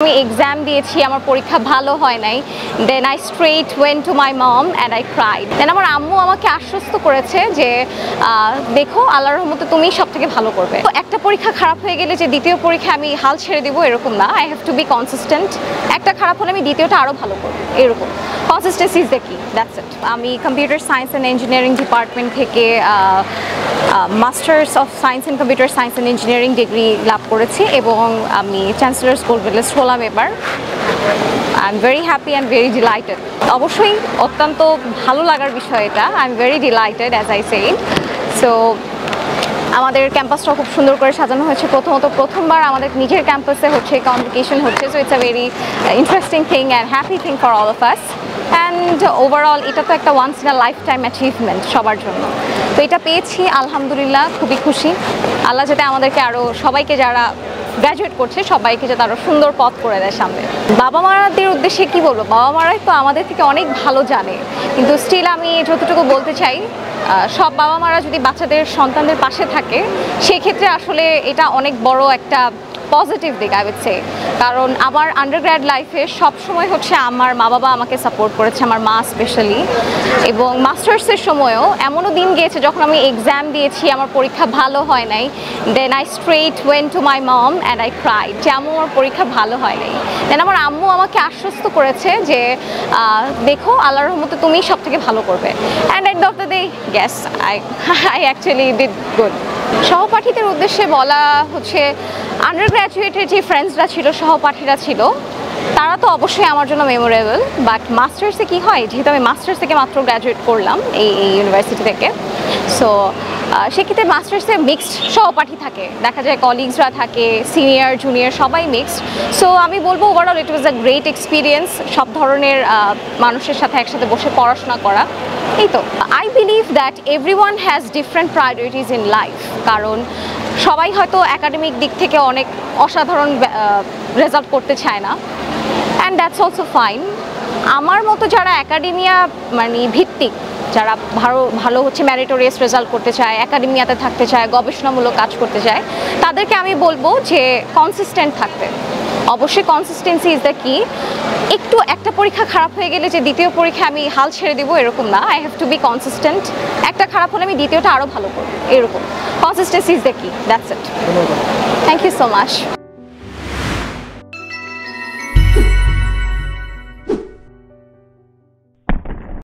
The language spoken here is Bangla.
আমি এক্সাম দিয়েছি, আমার পরীক্ষা ভালো হয় নাই। Then I straight went to my mom and I cried. Then আমার আম্মু আমাকে আশ্বস্ত করেছে যে দেখো আল্লাহর রহমতে তুমি সব থেকে ভালো করবে। তো একটা পরীক্ষা খারাপ হয়ে গেলে যে দ্বিতীয় পরীক্ষা আমি হাল ছেড়ে দিব এরকম না। I have to be consistent. একটা খারাপ হলে আমি দ্বিতীয়টা আরও ভালো করবো, এরকম consistency is the key. That's it. আমি computer science and engineering department থেকে masters of science in computer science and engineering degree লাভ করেছি এবং আমি চ্যান্সেলর্স গোল্ড মেডেলিস্ট হলাম এবার। I am very happy and very delighted. অবশ্যই অত্যন্ত ভালো লাগার বিষয় এটা। I am very delighted as I said. So আমাদের ক্যাম্পাসটা খুব সুন্দর করে সাজানো হয়েছে। প্রথমবার আমাদের নিজের ক্যাম্পাসে হচ্ছে কনভোকেশন হচ্ছে। So it's a very interesting thing and happy thing for all of us. And overall এটা তো একটা once in a lifetime achievement সবার জন্য। তো এটা পেয়েছি আলহামদুলিল্লাহ, খুবই খুশি। আল্লাহ যাতে আমাদেরকে আরও সবাইকে যারা গ্র্যাজুয়েট করছে সবাইকে যাতে আরও সুন্দর পথ করে দেয় সামনে। বাবা মাদের উদ্দেশ্যে কি বলবো, বাবা মারাই তো আমাদের থেকে অনেক ভালো জানে, কিন্তু স্টিল আমি যতটুকু বলতে চাই সব বাবা মারা যদি বাচ্চাদের সন্তানদের পাশে থাকে সেক্ষেত্রে আসলে এটা অনেক বড় একটা পজিটিভ দিক আই উইড সে। কারণ আমার আন্ডারগ্র্যাড লাইফে সবসময় হচ্ছে আমার মা বাবা আমাকে সাপোর্ট করেছে, আমার মা স্পেশালি। এবং মাস্টার্সের সময়ও এমনও দিন গিয়েছে যখন আমি এক্সাম দিয়েছি, আমার পরীক্ষা ভালো হয় নাই। Then I straight went to my mom and I cried যে আম্মু আমার পরীক্ষা ভালো হয় নাই। দেন আমার আম্মু আমাকে আশ্বস্ত করেছে যে দেখো আল্লাহর রহমতে তুমি সব থেকে ভালো করবে। And at the of the day yes I actually did good. সহপাঠীদের উদ্দেশ্যে বলা হচ্ছে, আন্ডার গ্র্যাজুয়েটের যে ফ্রেন্ডসরা ছিল, সহপাঠীরা ছিল, তারা তো অবশ্যই আমার জন্য মেমোরেবল। বাট মাস্টার্সে কী হয়, যেহেতু আমি মাস্টার্স থেকে মাত্র গ্র্যাজুয়েট করলাম এই ইউনিভার্সিটি থেকে, সো সেক্ষেত্রে মাস্টার্সে মিক্সড সহপাঠী থাকে, দেখা যায় কলিগসরা থাকে, সিনিয়র জুনিয়র সবাই মিক্সড। সো আমি বলবো overall it was a great experience, সব ধরনের মানুষের সাথে একসাথে বসে পড়াশোনা করা। এই তো I believe that everyone has different priorities in life. কারণ সবাই হয়তো একাডেমিক দিক থেকে অনেক অসাধারণ রেজাল্ট করতে চায় না, অ্যান্ড দ্যাটস অলসো ফাইন। আমার মতো যারা একাডেমিয়া ভিত্তিক, যারা ভালো হচ্ছে ম্যারিটোরিয়াস রেজাল্ট করতে চায়, একাডেমিয়াতে থাকতে চায়, গবেষণামূলক কাজ করতে চায়, তাদেরকে আমি বলবো যে কনসিস্টেন্ট থাকতে। অবশ্যই কনসিস্টেন্সি ইজ দ্য কি। একটা পরীক্ষা খারাপ হয়ে গেলে যে দ্বিতীয় পরীক্ষা আমি হাল ছেড়ে দিব এরকম না। I have to be consistent. একটা খারাপ হলে আমি দ্বিতীয়টা আরও ভালো করবো, এরকম consistency is the key. That's it. Thank you so much.